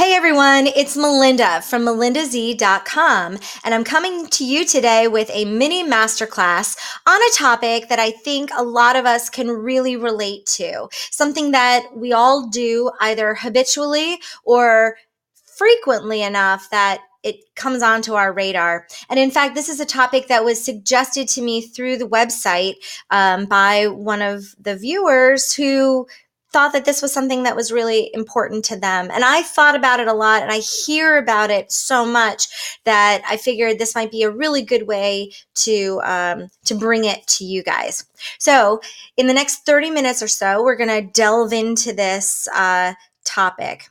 Hey everyone, it's Melinda from melindaz.com, and I'm coming to you today with a mini masterclass on a topic that I think a lot of us can really relate to, something that we all do either habitually or frequently enough that it comes onto our radar. And in fact, this is a topic that was suggested to me through the website by one of the viewers who thought that this was something that was really important to them. And I thought about it a lot and I hear about it so much that I figured this might be a really good way to bring it to you guys. So in the next 30 minutes or so, we're going to delve into this topic: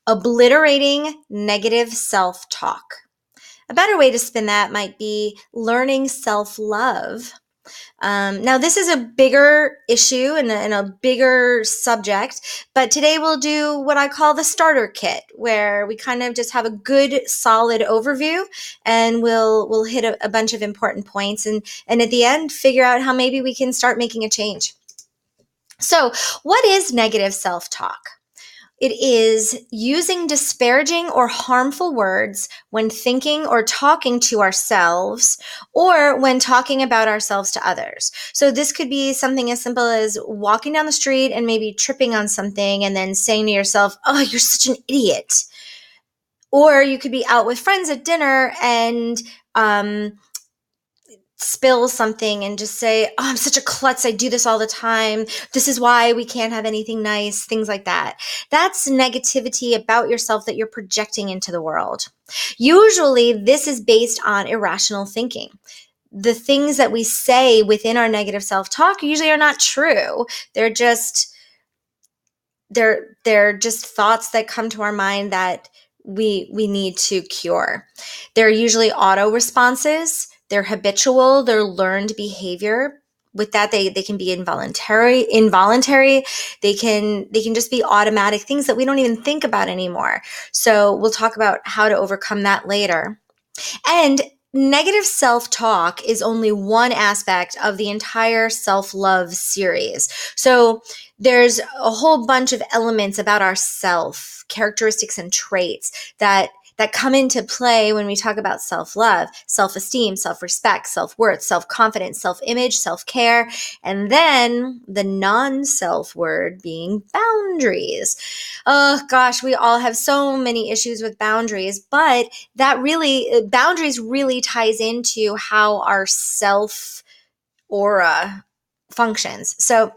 obliterating negative self-talk. A better way to spin that might be learning self-love. Now, this is a bigger issue and a bigger subject, but today we'll do what I call the starter kit, where we kind of just have a good, solid overview, and we'll hit a bunch of important points, and at the end, figure out how maybe we can start making a change. So, what is negative self-talk? It is using disparaging or harmful words when thinking or talking to ourselves, or when talking about ourselves to others. So this could be something as simple as walking down the street and maybe tripping on something and then saying to yourself, "Oh, you're such an idiot." Or you could be out with friends at dinner and spill something and just say, "Oh, I'm such a klutz. I do this all the time. This is why we can't have anything nice," things like that. That's negativity about yourself that you're projecting into the world. Usually, this is based on irrational thinking. The things that we say within our negative self-talk usually are not true. They're just thoughts that come to our mind that we need to cure. They're usually auto responses. They're habitual, they're learned behavior. With that, they can be involuntary. They can just be automatic things that we don't even think about anymore. So we'll talk about how to overcome that later. And negative self-talk is only one aspect of the entire self-love series. So there's a whole bunch of elements about ourself, characteristics and traits that come into play when we talk about self-love: self-esteem, self-respect, self-worth, self-confidence, self-image, self-care, and then the non-self word being boundaries. Oh gosh, we all have so many issues with boundaries, but boundaries really ties into how our self aura functions. So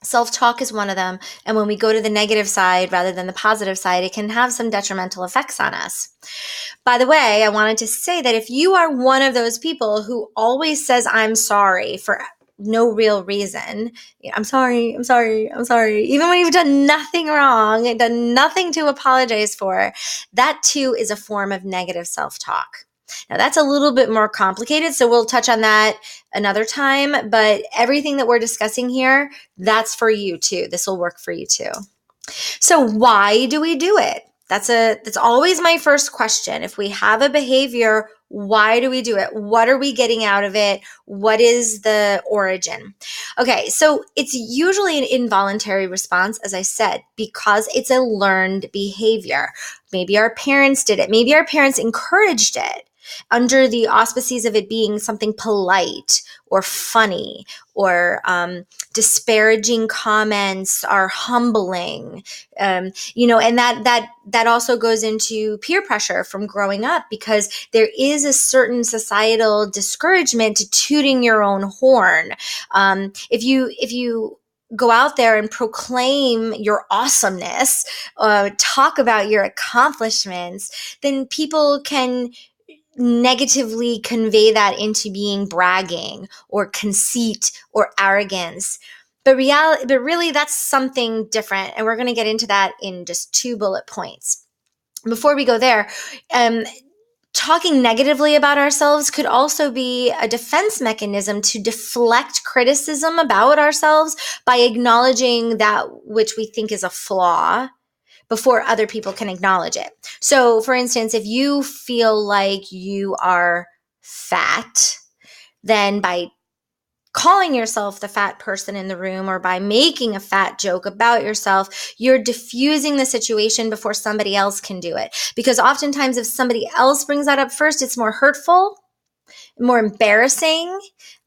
self-talk is one of them. And when we go to the negative side rather than the positive side, it can have some detrimental effects on us. By the way, I wanted to say that if you are one of those people who always says, "I'm sorry," for no real reason, "I'm sorry, I'm sorry, I'm sorry," even when you've done nothing wrong and done nothing to apologize for, that too is a form of negative self-talk. Now, that's a little bit more complicated, so we'll touch on that another time, but everything that we're discussing here, that's for you too. This will work for you too. So why do we do it? That's always my first question. If we have a behavior, why do we do it? What are we getting out of it? What is the origin? Okay, so it's usually an involuntary response, as I said, because it's a learned behavior. Maybe our parents did it. Maybe our parents encouraged it under the auspices of it being something polite or funny, or disparaging comments are humbling, and that also goes into peer pressure from growing up, because there is a certain societal discouragement to tooting your own horn. If you go out there and proclaim your awesomeness, talk about your accomplishments, then people can negatively convey that into being bragging or conceit or arrogance. But really, that's something different. And we're going to get into that in just 2 bullet points. Before we go there, talking negatively about ourselves could also be a defense mechanism to deflect criticism about ourselves by acknowledging that which we think is a flaw before other people can acknowledge it. So, for instance, if you feel like you are fat, then by calling yourself the fat person in the room or by making a fat joke about yourself, you're diffusing the situation before somebody else can do it. Because oftentimes if somebody else brings that up first, it's more hurtful, more embarrassing.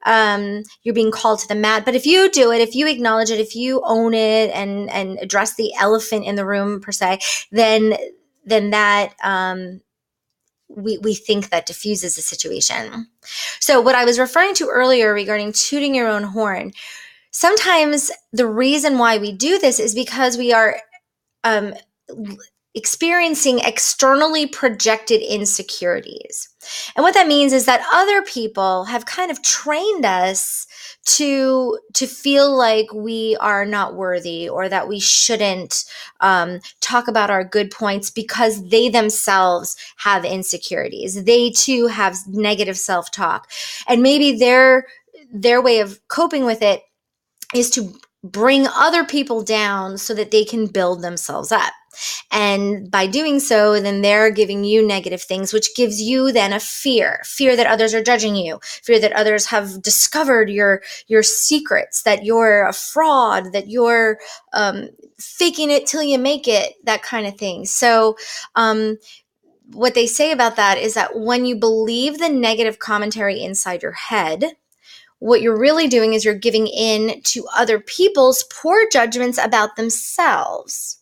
You're being called to the mat. But if you do it, if you acknowledge it, if you own it and address the elephant in the room per se, then that we think that diffuses the situation. So what I was referring to earlier regarding tooting your own horn, sometimes the reason why we do this is because we are experiencing externally projected insecurities. And what that means is that other people have kind of trained us to feel like we are not worthy or that we shouldn't talk about our good points because they themselves have insecurities. They too have negative self-talk. And maybe their way of coping with it is to bring other people down so that they can build themselves up. And by doing so, then they're giving you negative things, which gives you then a fear that others are judging you, fear that others have discovered your secrets, that you're a fraud, that you're faking it till you make it, that kind of thing. So what they say about that is that when you believe the negative commentary inside your head, what you're really doing is you're giving in to other people's poor judgments about themselves.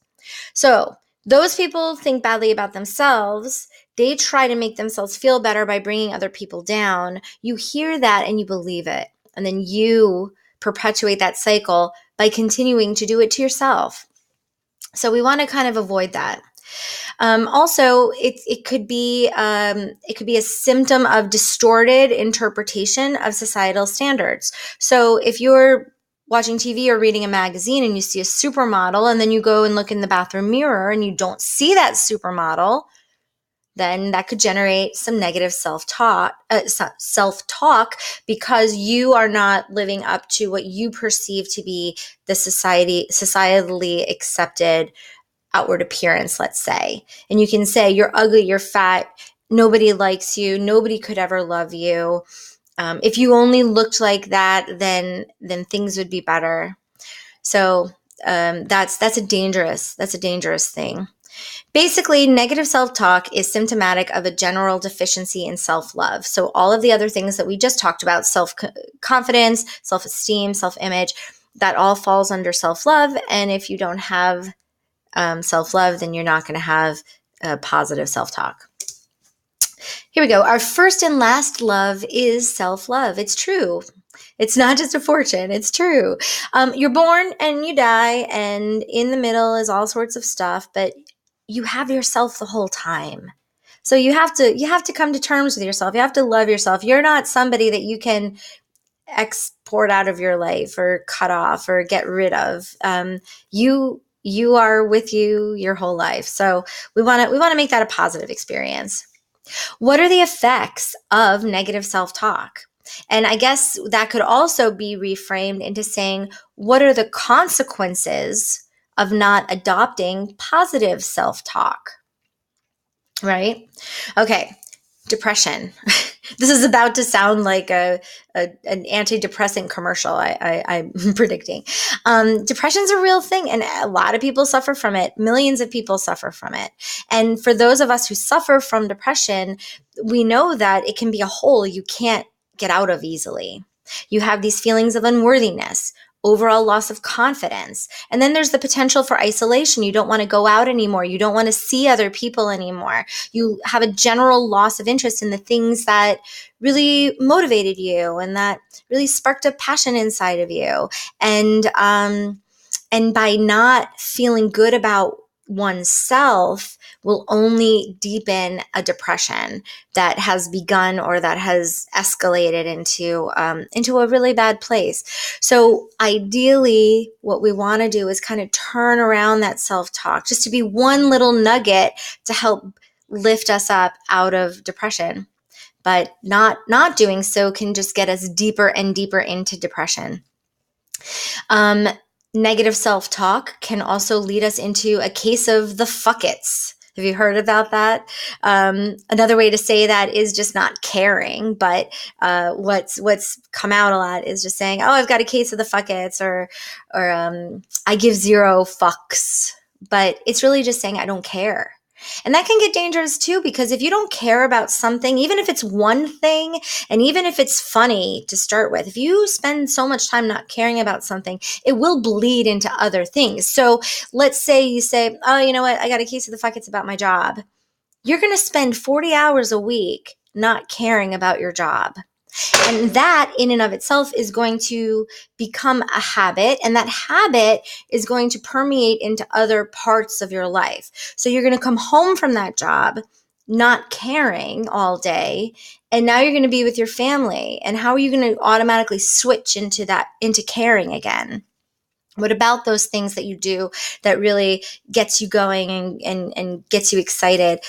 So those people think badly about themselves. They try to make themselves feel better by bringing other people down. You hear that and you believe it. And then you perpetuate that cycle by continuing to do it to yourself. So we want to kind of avoid that. Also, it could be a symptom of distorted interpretation of societal standards. So if you're watching TV or reading a magazine and you see a supermodel and then you go and look in the bathroom mirror and you don't see that supermodel, then that could generate some negative self-talk because you are not living up to what you perceive to be the societally accepted outward appearance, let's say. And you can say, you're ugly, you're fat, nobody likes you, nobody could ever love you. If you only looked like that, then things would be better. So that's a dangerous thing. Basically, negative self-talk is symptomatic of a general deficiency in self-love. So all of the other things that we just talked about, self-confidence, self-esteem, self-image, that all falls under self-love. And if you don't have self-love, then you're not going to have a positive self-talk. Here we go. Our first and last love is self-love. It's true. It's not just a fortune. It's true. You're born and you die, and in the middle is all sorts of stuff, but you have yourself the whole time. So you have to come to terms with yourself. You have to love yourself. You're not somebody that you can export out of your life or cut off or get rid of. You are with you your whole life. So we want to make that a positive experience. What are the effects of negative self-talk? And I guess that could also be reframed into saying, what are the consequences of not adopting positive self-talk? Right? Okay. Depression. This is about to sound like an antidepressant commercial, I'm predicting. Depression's a real thing, and a lot of people suffer from it. Millions of people suffer from it. And for those of us who suffer from depression, we know that it can be a hole you can't get out of easily. You have these feelings of unworthiness, overall loss of confidence. And then there's the potential for isolation. You don't want to go out anymore. You don't want to see other people anymore. You have a general loss of interest in the things that really motivated you and that really sparked a passion inside of you. And by not feeling good about oneself will only deepen a depression that has begun or that has escalated into a really bad place. So ideally, what we want to do is kind of turn around that self-talk, just to be one little nugget to help lift us up out of depression. But not doing so can just get us deeper and deeper into depression. Negative self-talk can also lead us into a case of the fuck-its. Have you heard about that? Another way to say that is just not caring. But what's come out a lot is just saying, "Oh, I've got a case of the fuckets," or "I give zero fucks." But it's really just saying, "I don't care." And that can get dangerous too, because if you don't care about something, even if it's one thing, and even if it's funny to start with, if you spend so much time not caring about something, it will bleed into other things. So let's say you say, "Oh, you know what? I got a case of the fuck, it's about my job." You're going to spend 40 hours a week not caring about your job. And that in and of itself is going to become a habit, and that habit is going to permeate into other parts of your life. So you're going to come home from that job not caring all day, and now you're going to be with your family. And how are you going to automatically switch into caring again? What about those things that you do that really gets you going and gets you excited,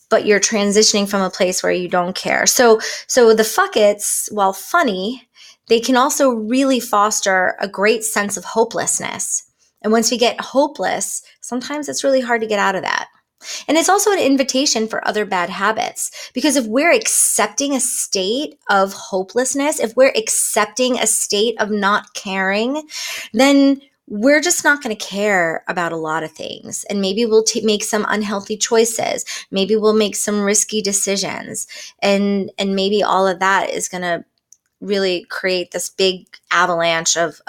but you're transitioning from a place where you don't care? So the fuckets, while funny, they can also really foster a great sense of hopelessness. And once we get hopeless, sometimes it's really hard to get out of that. And it's also an invitation for other bad habits, because if we're accepting a state of hopelessness, if we're accepting a state of not caring, then we're just not going to care about a lot of things. And maybe we'll make some unhealthy choices. Maybe we'll make some risky decisions. And maybe all of that is going to really create this big avalanche of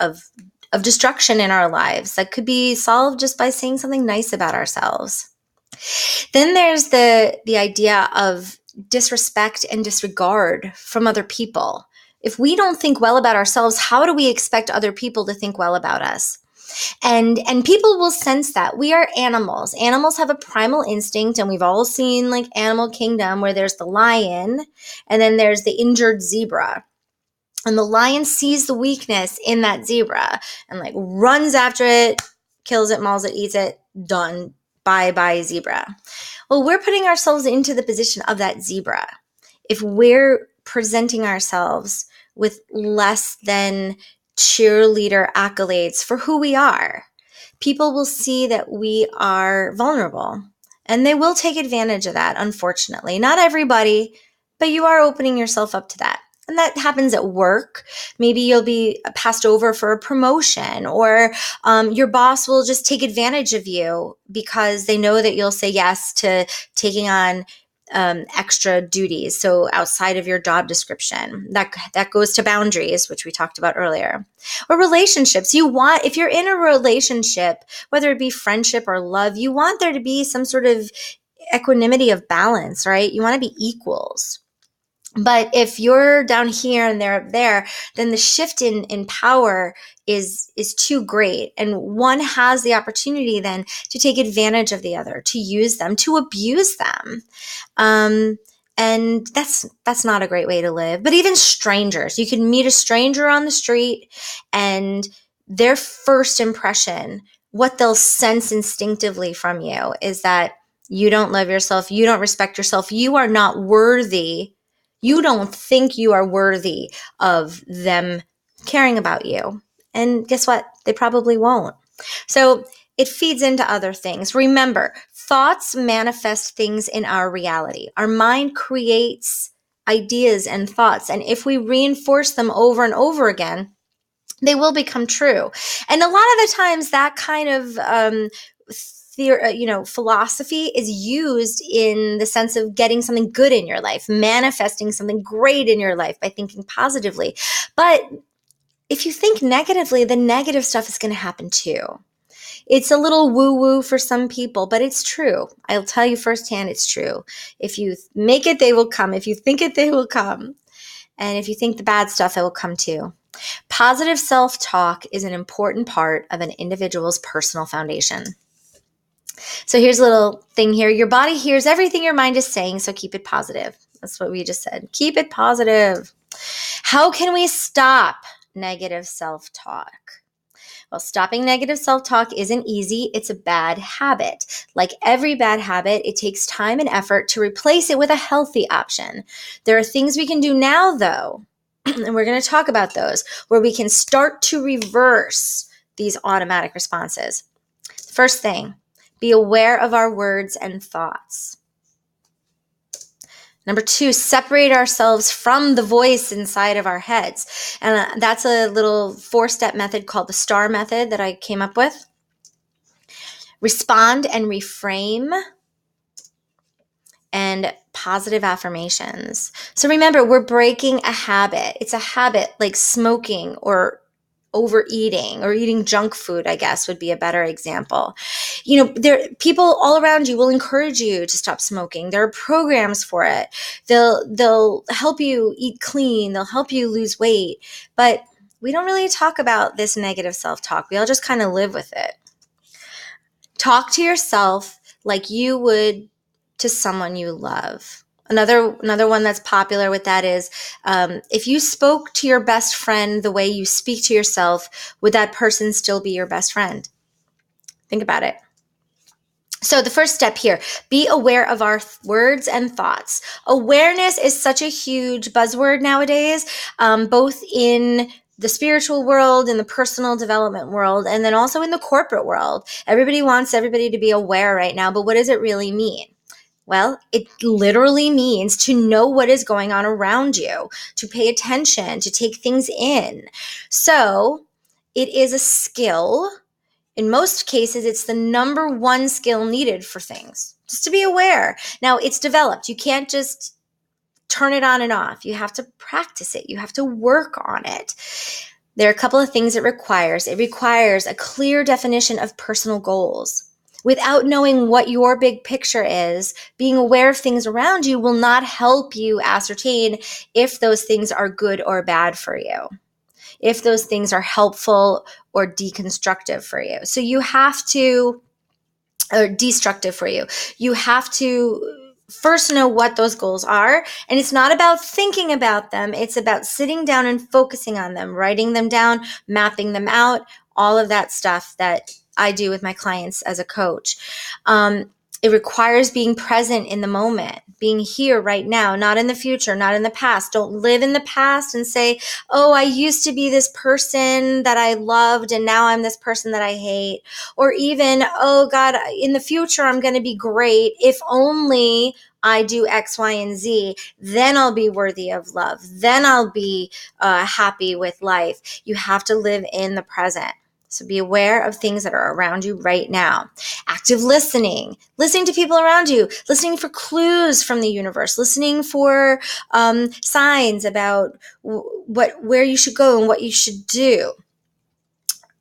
destruction in our lives that could be solved just by saying something nice about ourselves. Then there's the idea of disrespect and disregard from other people. If we don't think well about ourselves, how do we expect other people to think well about us? And people will sense that. We are animals. Animals have a primal instinct, and we've all seen like Animal Kingdom, where there's the lion and then there's the injured zebra. And the lion sees the weakness in that zebra and like runs after it, kills it, mauls it, eats it, done. Bye, zebra. Well, we're putting ourselves into the position of that zebra. If we're presenting ourselves with less than cheerleader accolades for who we are, people will see that we are vulnerable, and they will take advantage of that, unfortunately. Not everybody, but you are opening yourself up to that. And that happens at work. Maybe you'll be passed over for a promotion, or your boss will just take advantage of you because they know that you'll say yes to taking on extra duties. So outside of your job description, that goes to boundaries, which we talked about earlier. Or relationships. If you're in a relationship, whether it be friendship or love, you want there to be some sort of equanimity of balance, right? You want to be equals. But if you're down here and they're up there, then the shift in power is too great. And one has the opportunity then to take advantage of the other, to use them, to abuse them. And that's not a great way to live. But even strangers, you can meet a stranger on the street, and their first impression, what they'll sense instinctively from you, is that you don't love yourself, you don't respect yourself, you are not worthy. You don't think you are worthy of them caring about you. And guess what? They probably won't. So it feeds into other things. Remember, thoughts manifest things in our reality. Our mind creates ideas and thoughts. And if we reinforce them over and over again, they will become true. And a lot of the times that kind of philosophy is used in the sense of getting something good in your life, manifesting something great in your life by thinking positively. But if you think negatively, the negative stuff is going to happen too. It's a little woo-woo for some people, but it's true. I'll tell you firsthand, it's true. If you make it, they will come. If you think it, they will come. And if you think the bad stuff, it will come too. Positive self-talk is an important part of an individual's personal foundation. So here's a little thing here. Your body hears everything your mind is saying, so keep it positive. That's what we just said. Keep it positive. How can we stop negative self-talk? Well, stopping negative self-talk isn't easy. It's a bad habit. Like every bad habit, it takes time and effort to replace it with a healthy option. There are things we can do now, though, and we're going to talk about those, where we can start to reverse these automatic responses. First thing, Be aware of our words and thoughts. Number 2, separate ourselves from the voice inside of our heads. And that's a little 4-step method called the STAR method that I came up with. Respond and reframe, and positive affirmations. So remember, we're breaking a habit. It's a habit like smoking or overeating or eating junk food, I guess would be a better example. People all around you will encourage you to stop smoking. There are programs for it. They'll help you eat clean. They'll help you lose weight. But we don't really talk about this negative self-talk. We all just kind of live with it. Talk to yourself like you would to someone you love. Another one that's popular with that is, if you spoke to your best friend the way you speak to yourself, would that person still be your best friend? Think about it. So the first step here, be aware of our words and thoughts. Awareness is such a huge buzzword nowadays, both in the spiritual world, in the personal development world, and then also in the corporate world. Everybody wants everybody to be aware right now, but what does it really mean? Well, it literally means to know what is going on around you, to pay attention, to take things in. So it is a skill. In most cases, it's the number one skill needed for things, just to be aware. Now, it's developed. You can't just turn it on and off. You have to practice it. You have to work on it. There are a couple of things it requires. It requires a clear definition of personal goals. Without knowing what your big picture is, being aware of things around you will not help you ascertain if those things are good or bad for you, if those things are helpful or deconstructive for you. So you have to, or destructive for you. You have to first know what those goals are. And it's not about thinking about them. It's about sitting down and focusing on them, writing them down, mapping them out, all of that stuff that I do with my clients as a coach. It requires being present in the moment, being here right now, not in the future, not in the past. Don't live in the past and say, oh, I used to be this person that I loved and now I'm this person that I hate. Or even, oh God, in the future, I'm going to be great. If only I do X, Y, and Z, then I'll be worthy of love. Then I'll be happy with life. You have to live in the present. So be aware of things that are around you right now. Active listening to people around you, listening for clues from the universe, listening for signs about where you should go and what you should do.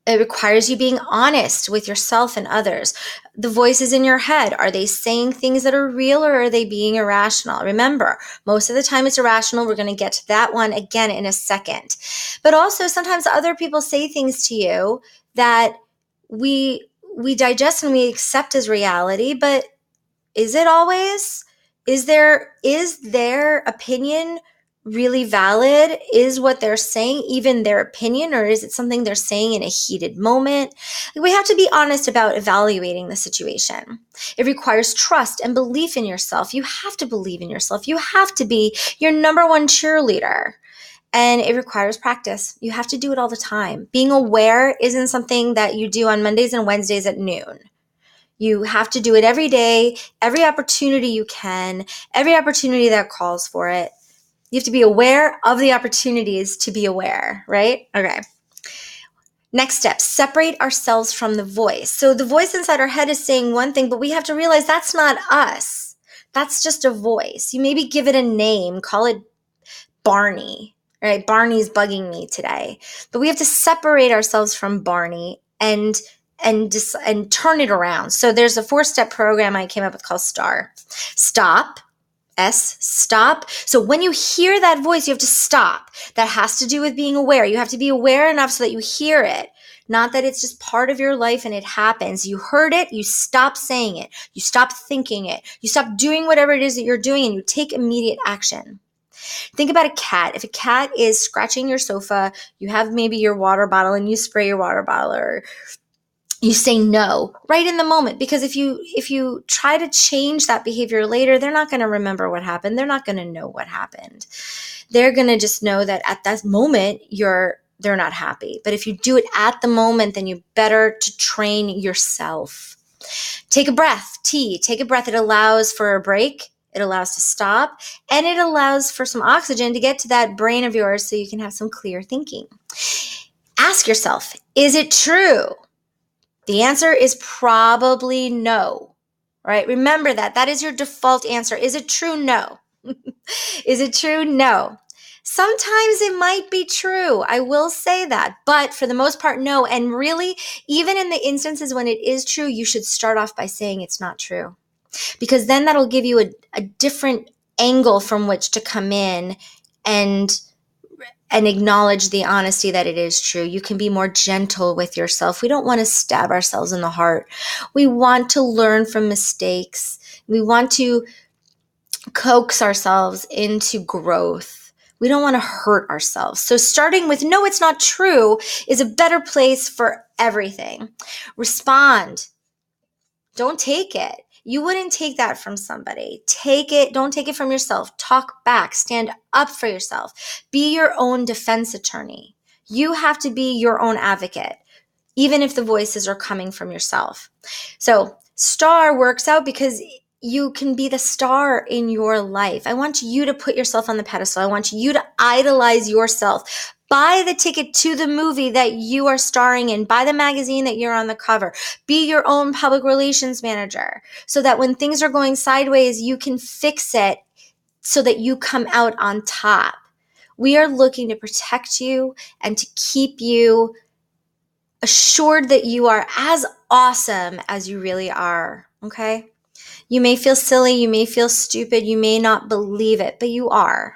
It requires you being honest with yourself and others. The voices in your head, are they saying things that are real or are they being irrational? Remember, most of the time it's irrational. We're going to get to that one again in a second. But also sometimes other people say things to you that we digest and we accept as reality, but is it always? Is their opinion really valid? Is what they're saying even their opinion, or is it something they're saying in a heated moment? We have to be honest about evaluating the situation. It requires trust and belief in yourself. You have to believe in yourself. You have to be your number one cheerleader. And it requires practice. You have to do it all the time. Being aware isn't something that you do on Mondays and Wednesdays at noon. You have to do it every day, every opportunity you can, every opportunity that calls for it. You have to be aware of the opportunities to be aware, right? Okay. Next step, separate ourselves from the voice. So the voice inside our head is saying one thing, but we have to realize that's not us. That's just a voice. You maybe give it a name, call it Barney, right? Barney's bugging me today. But we have to separate ourselves from Barney and turn it around. So there's a 4-step program I came up with called STAR. Stop. S, stop. So when you hear that voice, you have to stop. That has to do with being aware. You have to be aware enough so that you hear it. Not that it's just part of your life and it happens. You heard it, you stop saying it. You stop thinking it. You stop doing whatever it is that you're doing and you take immediate action. Think about a cat. If a cat is scratching your sofa, you have maybe your water bottle and you spray your water bottle, or you say no right in the moment, because if you try to change that behavior later, they're not going to remember what happened. They're not going to know what happened. They're going to just know that at that moment they're not happy. But if you do it at the moment, then you better to train yourself. Take a breath. T, take a breath. It allows for a break. It allows to stop, and it allows for some oxygen to get to that brain of yours so you can have some clear thinking. Ask yourself, is it true? The answer is probably no, right? Remember that. That is your default answer. Is it true? No. Is it true? No. Sometimes it might be true. I will say that. But for the most part, no. And really, even in the instances when it is true, you should start off by saying it's not true. Because then that'll give you a different angle from which to come in and acknowledge the honesty that it is true. You can be more gentle with yourself. We don't want to stab ourselves in the heart. We want to learn from mistakes. We want to coax ourselves into growth. We don't want to hurt ourselves. So starting with, no, it's not true, is a better place for everything. Respond. Don't take it. You wouldn't take that from somebody. Take it. Don't take it from yourself. Talk back. Stand up for yourself. Be your own defense attorney. You have to be your own advocate, even if the voices are coming from yourself. So star works out because you can be the star in your life. I want you to put yourself on the pedestal. I want you to idolize yourself. Buy the ticket to the movie that you are starring in. Buy the magazine that you're on the cover. Be your own public relations manager so that when things are going sideways, you can fix it so that you come out on top. We are looking to protect you and to keep you assured that you are as awesome as you really are, okay? You may feel silly, you may feel stupid, you may not believe it, but you are.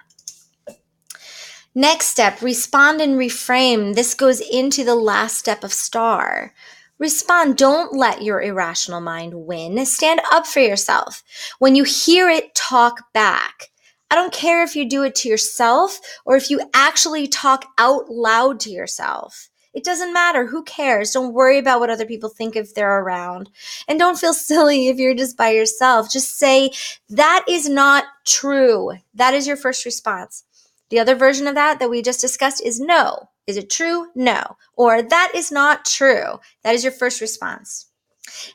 Next step, respond and reframe. This goes into the last step of STAR. Respond. Don't let your irrational mind win. Stand up for yourself. When you hear it, talk back. I don't care if you do it to yourself or if you actually talk out loud to yourself. It doesn't matter. Who cares? Don't worry about what other people think if they're around. And don't feel silly if you're just by yourself. Just say, that is not true. That is your first response. The other version of that we just discussed is no. Is it true? No. Or that is not true. That is your first response.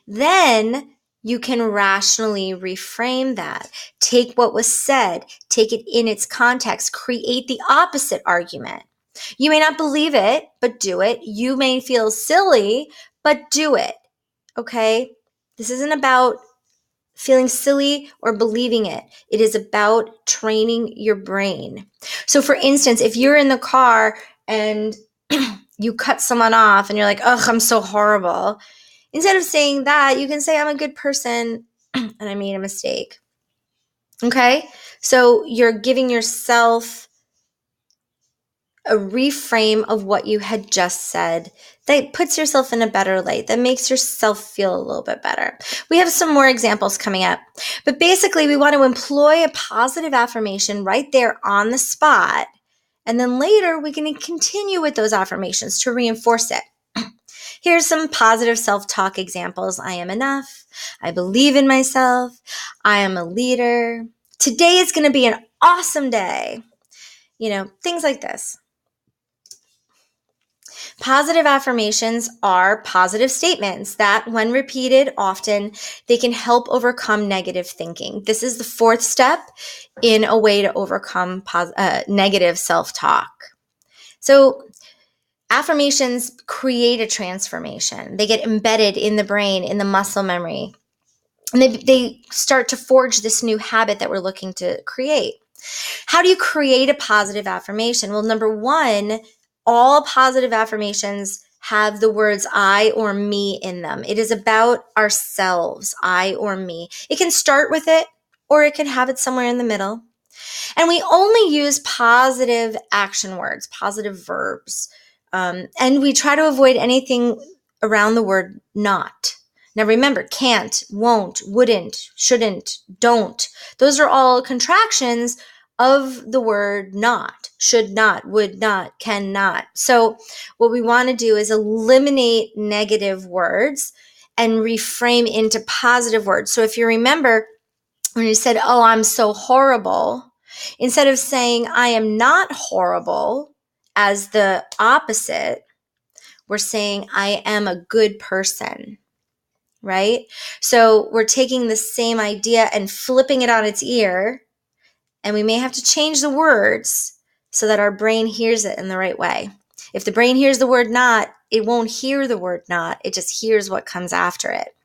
Then you can rationally reframe that. Take what was said, take it in its context, create the opposite argument. You may not believe it, but do it. You may feel silly, but do it. Okay? This isn't about feeling silly or believing it. It is about training your brain. So for instance, if you're in the car and you cut someone off and you're like, ugh, I'm so horrible. Instead of saying that, you can say, I'm a good person and I made a mistake. Okay? So you're giving yourself a reframe of what you had just said that puts yourself in a better light, that makes yourself feel a little bit better. We have some more examples coming up, but basically we want to employ a positive affirmation right there on the spot. And then later we can continue with those affirmations to reinforce it. Here's some positive self-talk examples. I am enough. I believe in myself. I am a leader. Today is going to be an awesome day. Things like this. Positive affirmations are positive statements that, when repeated often, they can help overcome negative thinking. This is the fourth step in a way to overcome negative self-talk. So affirmations create a transformation. They get embedded in the brain, in the muscle memory, and they start to forge this new habit that we're looking to create. How do you create a positive affirmation? Well, number one, all positive affirmations have the words I or me in them. It is about ourselves, I or me. It can start with it, or it can have it somewhere in the middle. And we only use positive action words, positive verbs. And we try to avoid anything around the word not. Now remember, can't, won't, wouldn't, shouldn't, don't. Those are all contractions of the word not, should not, would not, cannot. So what we want to do is eliminate negative words and reframe into positive words. So if you remember when you said, oh, I'm so horrible, instead of saying I am not horrible as the opposite, we're saying I am a good person. right? So we're taking the same idea and flipping it on its ear, and we may have to change the words so that our brain hears it in the right way. If the brain hears the word not, it won't hear the word not. It just hears what comes after it.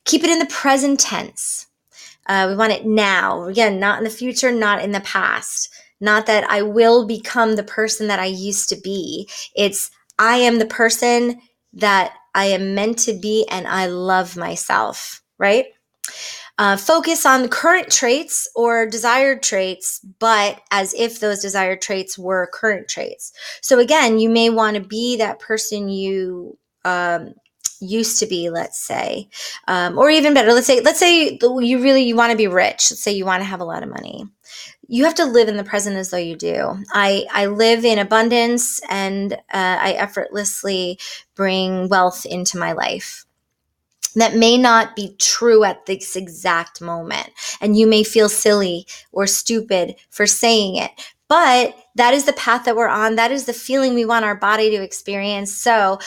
Keep it in the present tense. We want it now. Again, not in the future, not in the past. Not that I will become the person that I used to be. It's I am the person that I am meant to be, and I love myself, right? Focus on current traits or desired traits, but as if those desired traits were current traits. So again, you may want to be that person you used to be, let's say, or even better, let's say you want to be rich. Let's say you want to have a lot of money. You have to live in the present as though you do. I live in abundance, and I effortlessly bring wealth into my life. That may not be true at this exact moment, and you may feel silly or stupid for saying it, but that is the path that we're on. That is the feeling we want our body to experience. So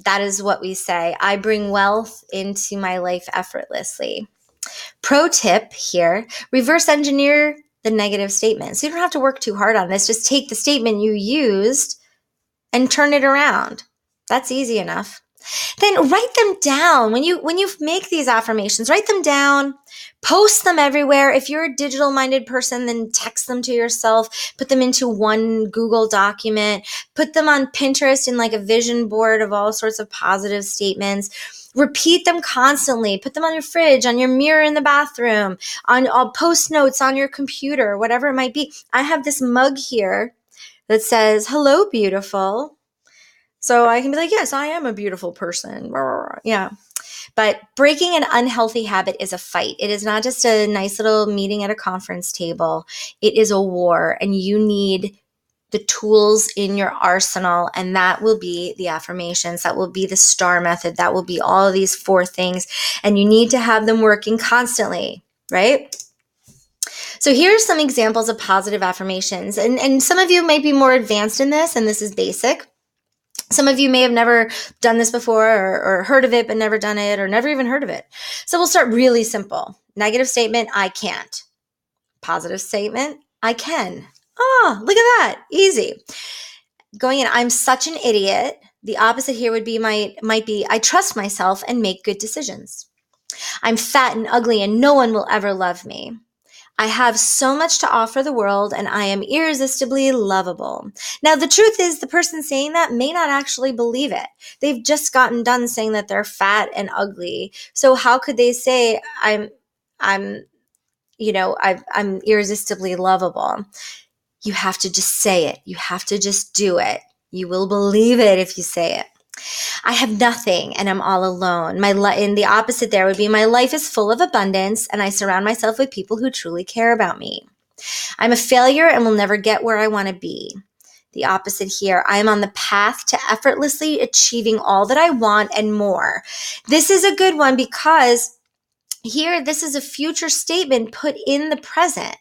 that is what we say. I bring wealth into my life effortlessly. Pro tip here, reverse engineer the negative statement. So you don't have to work too hard on this. Just take the statement you used and turn it around. That's easy enough. Then write them down. When you make these affirmations, write them down, post them everywhere. If you're a digital minded person, then text them to yourself, put them into one Google document, put them on Pinterest in like a vision board of all sorts of positive statements. Repeat them constantly. Put them on your fridge, on your mirror in the bathroom, on post notes on your computer, whatever it might be. I have this mug here that says, "Hello, beautiful." So I can be like, yes, I am a beautiful person. Yeah. But breaking an unhealthy habit is a fight. It is not just a nice little meeting at a conference table. It is a war, and you need the tools in your arsenal, and that will be the affirmations. That will be the STAR method. That will be all of these 4 things, and you need to have them working constantly, right? So here are some examples of positive affirmations, and some of you may be more advanced in this, and this is basic. Some of you may have never done this before, or heard of it but never done it, or never even heard of it. So we'll start really simple. Negative statement, I can't. Positive statement, I can. Oh, look at that. Easy. Going in, I'm such an idiot. The opposite here would be might be I trust myself and make good decisions. I'm fat and ugly and no one will ever love me. I have so much to offer the world, and I am irresistibly lovable. Now, the truth is, the person saying that may not actually believe it. They've just gotten done saying that they're fat and ugly. So how could they say I'm irresistibly lovable? You have to just say it. You have to just do it. You will believe it if you say it. I have nothing and I'm all alone. And the opposite there would be my life is full of abundance and I surround myself with people who truly care about me. I'm a failure and will never get where I want to be. The opposite here, I am on the path to effortlessly achieving all that I want and more. This is a good one because here, this is a future statement put in the present.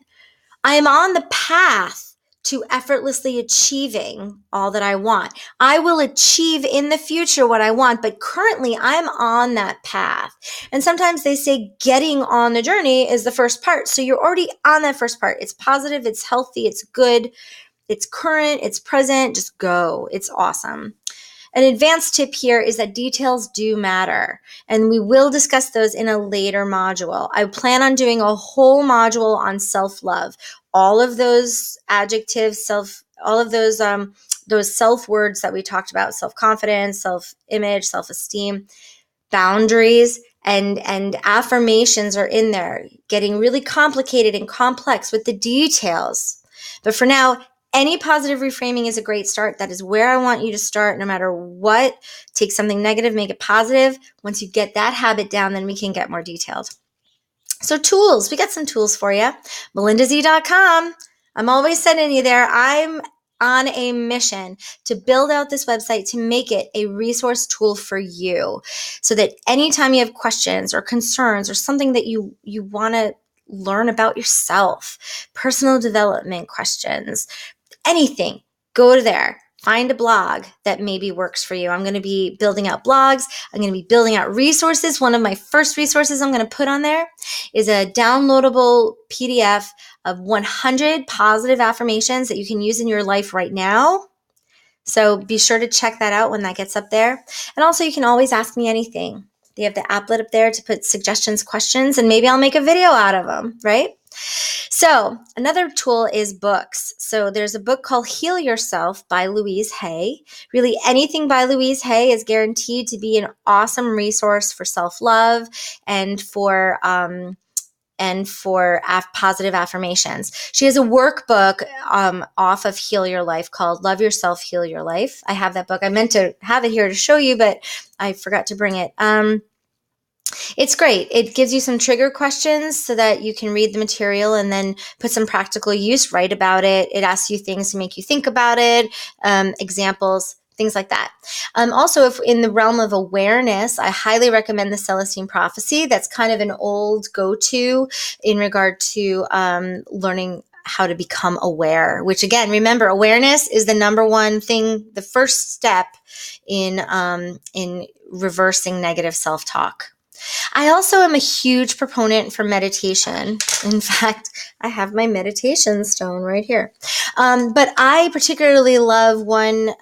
I am on the path to effortlessly achieving all that I want. I will achieve in the future what I want, but currently I'm on that path. And sometimes they say getting on the journey is the first part. So you're already on that first part. It's positive, it's healthy, it's good, it's current, it's present. Just go. It's awesome. An advanced tip here is that details do matter, and we will discuss those in a later module. I plan on doing a whole module on self-love. All of those adjectives, all of those self words that we talked about, self-confidence, self-image, self-esteem, boundaries, and affirmations are in there, getting really complicated and complex with the details. But for now, any positive reframing is a great start. That is where I want you to start no matter what. Take something negative, make it positive. Once you get that habit down, then we can get more detailed. So tools, we got some tools for you. melindaz.com. I'm always sending you there. I'm on a mission to build out this website to make it a resource tool for you so that anytime you have questions or concerns or something that you want to learn about yourself, personal development questions, anything, go to there. Find a blog that maybe works for you. I'm going to be building out blogs. I'm going to be building out resources. One of my first resources I'm going to put on there is a downloadable PDF of 100 positive affirmations that you can use in your life right now. So be sure to check that out when that gets up there. And also, you can always ask me anything. You have the app lit up there to put suggestions, questions, and maybe I'll make a video out of them, right? So another tool is books. So there's a book called Heal Yourself by Louise Hay. Really, anything by Louise Hay is guaranteed to be an awesome resource for self-love and for positive affirmations. She has a workbook off of Heal Your Life called Love Yourself, Heal Your Life. I have that book. I meant to have it here to show you, but I forgot to bring it. It's great. It gives you some trigger questions so that you can read the material and then put some practical use, write about it. It asks you things to make you think about it, examples, things like that. Also, if in the realm of awareness, I highly recommend the Celestine Prophecy. That's kind of an old go-to in regard to learning how to become aware, which again, remember, awareness is the number one thing, the first step in reversing negative self-talk. I also am a huge proponent for meditation. In fact, I have my meditation stone right here. But I particularly love one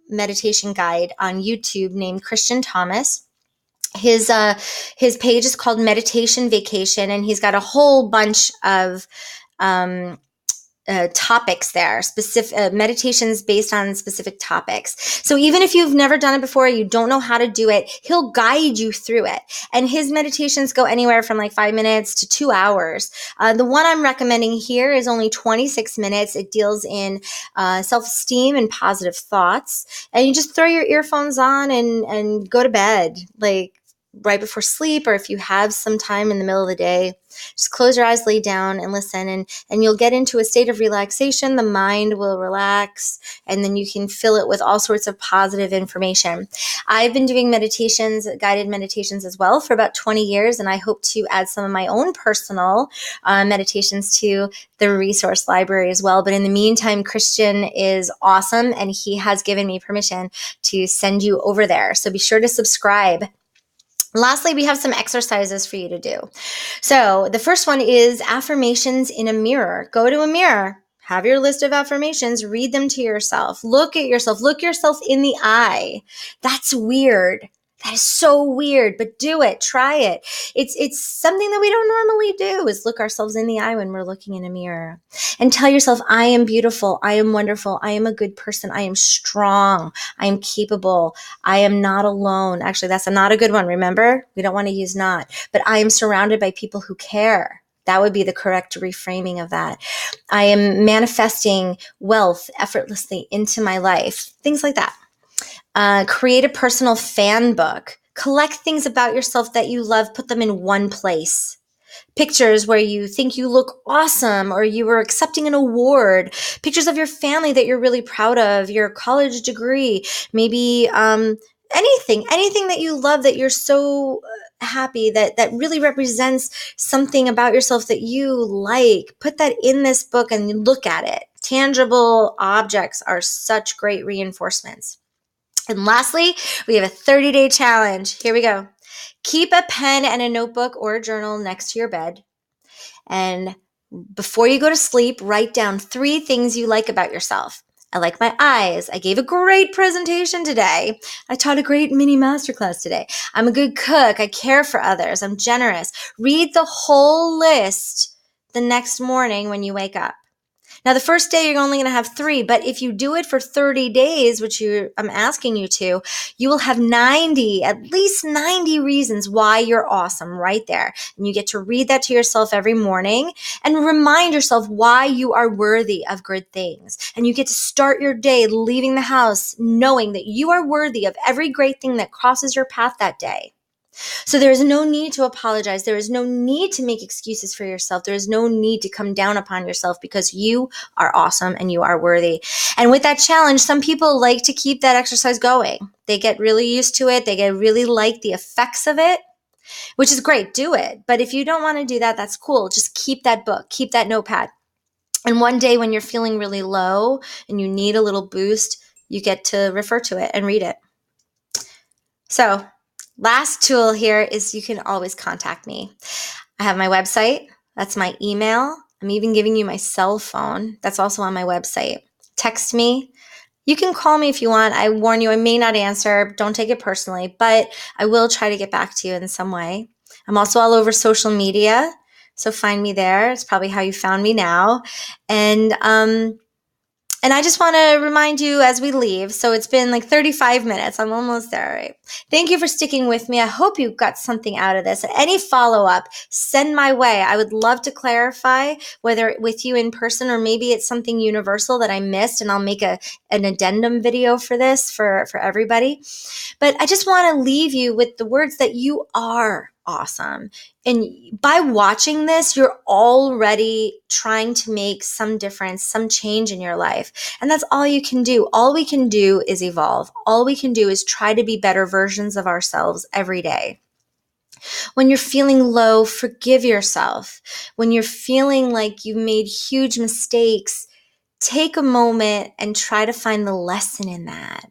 meditation guide on YouTube named Christian Thomas. His page is called Meditation Vacation, and he's got a whole bunch of topics there, specific meditations based on specific topics. So even if you've never done it before, you don't know how to do it, he'll guide you through it. And his meditations go anywhere from like 5 minutes to 2 hours. The one I'm recommending here is only 26 minutes. It deals in self-esteem and positive thoughts. And you just throw your earphones on and go to bed, like right before sleep, or if you have some time in the middle of the day, just close your eyes, lay down and listen, and you'll get into a state of relaxation. The mind will relax, and then you can fill it with all sorts of positive information. I've been doing meditations, guided meditations as well for about 20 years, and I hope to add some of my own personal meditations to the resource library as well. But in the meantime, Christian is awesome, and he has given me permission to send you over there. So be sure to subscribe. Lastly, we have some exercises for you to do. So the first one is affirmations in a mirror. Go to a mirror, have your list of affirmations, read them to yourself. Look at yourself. Look yourself in the eye. That's weird. That is so weird, but do it. Try it. It's something that we don't normally do, is look ourselves in the eye when we're looking in a mirror. And tell yourself, I am beautiful. I am wonderful. I am a good person. I am strong. I am capable. I am not alone. Actually, that's not a good one. Remember, we don't want to use not. But I am surrounded by people who care. That would be the correct reframing of that. I am manifesting wealth effortlessly into my life. Things like that. Create a personal fan book. Collect things about yourself that you love. Put them in one place. Pictures where you think you look awesome, or you were accepting an award. Pictures of your family that you're really proud of, your college degree, maybe anything that you love, that you're so happy, that really represents something about yourself that you like. Put that in this book and look at it. Tangible objects are such great reinforcements. And lastly, we have a 30-day challenge. Here we go. Keep a pen and a notebook or a journal next to your bed. And before you go to sleep, write down 3 things you like about yourself. I like my eyes. I gave a great presentation today. I taught a great mini masterclass today. I'm a good cook. I care for others. I'm generous. Read the whole list the next morning when you wake up. Now, the first day, you're only going to have 3, but if you do it for 30 days, which I'm asking you to, you will have at least 90 reasons why you're awesome right there. And you get to read that to yourself every morning and remind yourself why you are worthy of good things. And you get to start your day leaving the house knowing that you are worthy of every great thing that crosses your path that day. So there is no need to apologize. There is no need to make excuses for yourself. There is no need to come down upon yourself, because you are awesome and you are worthy. And with that challenge, some people like to keep that exercise going. They get really used to it. They get really like the effects of it, which is great. Do it. But if you don't want to do that, that's cool. Just keep that book, keep that notepad. And one day when you're feeling really low and you need a little boost, you get to refer to it and read it. So, last tool here is you can always contact me. I have my website. That's my email. I'm even giving you my cell phone. That's also on my website. Text me. You can call me if you want. I warn you, I may not answer. Don't take it personally, but I will try to get back to you in some way. I'm also all over social media, so find me there. It's probably how you found me now. And I just want to remind you as we leave. So it's been like 35 minutes. I'm almost there, right? Thank you for sticking with me. I hope you got something out of this. Any follow-up, send my way. I would love to clarify whether with you in person or maybe it's something universal that I missed, and I'll make an addendum video for this for everybody. But I just want to leave you with the words that you are awesome. And by watching this, you're already trying to make some difference, some change in your life. And that's all you can do. All we can do is evolve. All we can do is try to be better versions of ourselves every day. When you're feeling low, forgive yourself. When you're feeling like you've made huge mistakes, take a moment and try to find the lesson in that.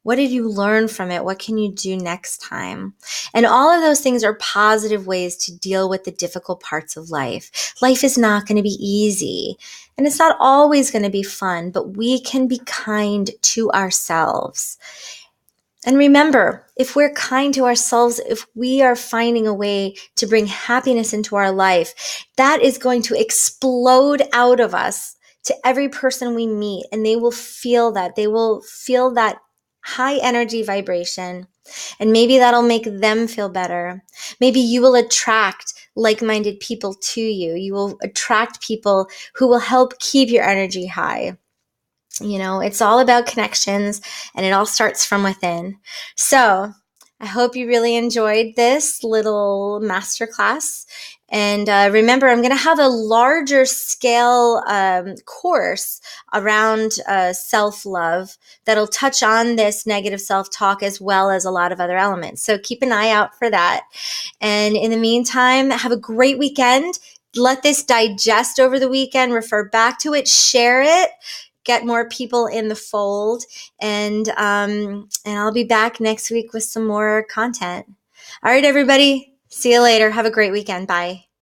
What did you learn from it? What can you do next time? And all of those things are positive ways to deal with the difficult parts of life. Life is not going to be easy, and it's not always going to be fun, but we can be kind to ourselves. And remember, if we're kind to ourselves, if we are finding a way to bring happiness into our life, that is going to explode out of us to every person we meet, and they will feel that. They will feel that high energy vibration, and maybe that'll make them feel better. Maybe you will attract like-minded people to you. You will attract people who will help keep your energy high. You know, it's all about connections, and it all starts from within. So I hope you really enjoyed this little masterclass. And remember, I'm going to have a larger scale course around self-love that'll touch on this negative self-talk as well as a lot of other elements. So keep an eye out for that. And in the meantime, have a great weekend. Let this digest over the weekend, refer back to it, share it, get more people in the fold, and I'll be back next week with some more content. All right, everybody. See you later. Have a great weekend. Bye.